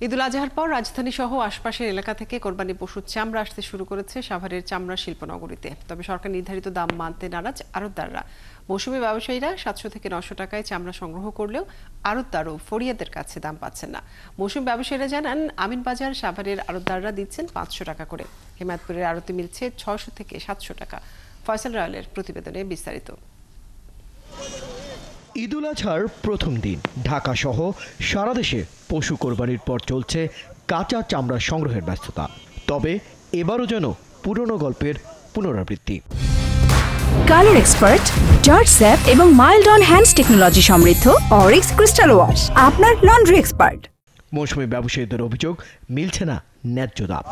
ঈদুল আজহার পর রাজধানী সহ আশপাশের এলাকা থেকে কোরবানি পশুর চামড়া আসতে শুরু করেছে সাভারের চামড়া শিল্পনগরীতে। তবে সরকার নির্ধারিত দাম মানতে নারাজ আড়তদাররা। মৌসুমী ব্যবসায়ীরা 700 থেকে 900 টাকায় চামড়া সংগ্রহ করলেও আড়তদার ও ফরিয়াদের কাছে দাম পাচ্ছেন না। মৌসুমী ব্যবসায়ীরা জানান, আমিনবাজার সাভারের আড়তদাররা দিচ্ছেন 500 টাকা করে। হেমায়তপুরের আড়তে মিলছে 600 থেকে 700 টাকা। ফয়সাল রায়ালের প্রতিবেদনে বিস্তারিত। ঈদুল আজহার প্রথম দিন ঢাকা সহ সারা দেশে পশু কোরবানির পর চলছে কাঁচা চামড়া সংগ্রহের ব্যস্ততা। তবে এবারও যেন পুরনো গল্পের পুনরাবৃত্তি। কালার এক্সপার্ট, জর্জ স্যাপ এবং মাইল্ড অন হ্যান্ডস টেকনোলজি সমৃদ্ধ অরিক্স ক্রিস্টাল ওয়াশ আপনার লন্ড্রি এক্সপার্ট। মৌসুমী ব্যবসায়ীদের অভিযোগ, মিলছে না ন্যায্য দাম।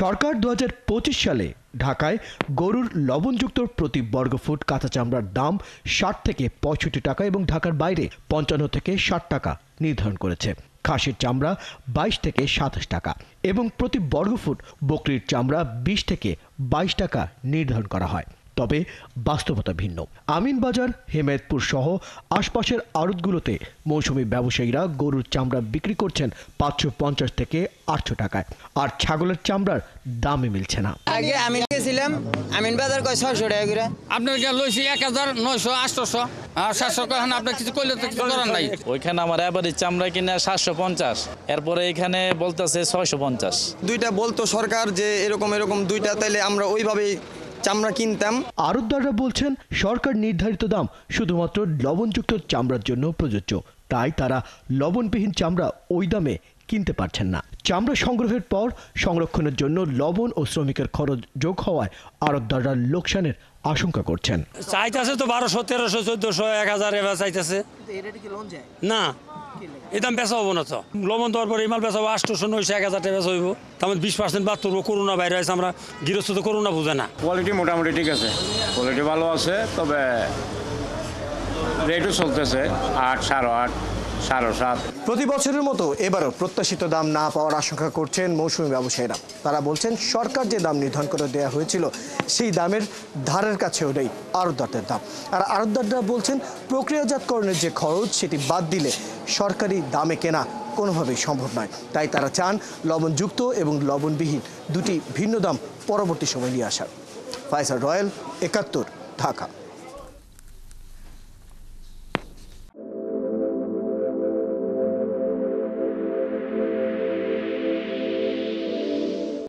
সরকার 2025 সালে ঢাকায় গরুর লবণযুক্ত প্রতি বর্গফুট কাঁচা চামড়ার দাম 60 থেকে 65 টাকা এবং ঢাকার বাইরে 55 থেকে 60 টাকা নির্ধারণ করেছে। খাসির চামড়া 22 থেকে 27 টাকা এবং প্রতি বর্গফুট বকরির চামড়া 20 থেকে 22 টাকা নির্ধারণ করা হয়। তবে বাস্তবতা ভিন্ন। আমিনবাজার, হেমায়তপুর সহ আশপাশের আড়তগুলোতে মৌসুমী ব্যবসায়ীরা গরুর চামড়া বিক্রি করছেন 550 থেকে 800 টাকায়, আর ছাগলের চামড়ার দামে মিলছে না। আগে আমি গেছিলাম আমিনবাজার কয় 600 টাকা করে, আপনার লইছি 1900 800 আর 700 কখন আপনার কিছু কইলে তো কিছু করার নাই। ওইখানে আমার এবারে চামড়া কিনে 750, এরপরে এখানে বলতেছে 650। দুইটা বলতো সরকার যে এরকম দুইটা, তাইলে আমরা ওইভাবেই চামড়া কিনতাম। আড়তদাররা বলছেন, সরকার নির্ধারিত দাম শুধুমাত্র লবণযুক্ত চামড়ার জন্য প্রযোজ্য, তাই তারা লবণবিহীন চামড়া ওই দামে কিনতে পারছেন না। চামড়া সংগ্রহের পর সংরক্ষণের জন্য লবণ ও শ্রমিকের খরচ যোগ হওয়ায় আড়তদাররা লোকসানের আশঙ্কা করছেন। চাইতেছে তো 1200 1300 1400 1000 এবার চাইতেছে। না, এই দাম বেচা হবো না তো। লবণ দেওয়ার পরে এই মাল বেচা 800 900 1000 টাকা বেচা হইব। তার 20% বাদ করবো। করোনা বাইরে আছে, আমরা গৃহস্থ তো করোনা বুঝে না। কোয়ালিটি মোটামুটি ঠিক আছে, কোয়ালিটি ভালো আছে, তবে রেটও চলতেছে 8, 8.5, 7.5। প্রতি বছরের মতো এবারও প্রত্যাশিত দাম না পাওয়ার আশঙ্কা করছেন মৌসুমী ব্যবসায়ীরা। তারা বলছেন, সরকার যে দাম নির্ধারণ করে দেওয়া হয়েছিল সেই দামের ধারের কাছেও নেই আড়তদারদের দাম। আর আড়তদাররা বলছেন, প্রক্রিয়াজাতকরণের যে খরচ সেটি বাদ দিলে সরকারি দামে কেনা কোনোভাবেই সম্ভব নয়। তাই তারা চান লবণযুক্ত এবং লবণবিহীন দুটি ভিন্ন দাম পরবর্তী সময় নিয়ে আসার। ফয়সাল রয়েল, 71, ঢাকা।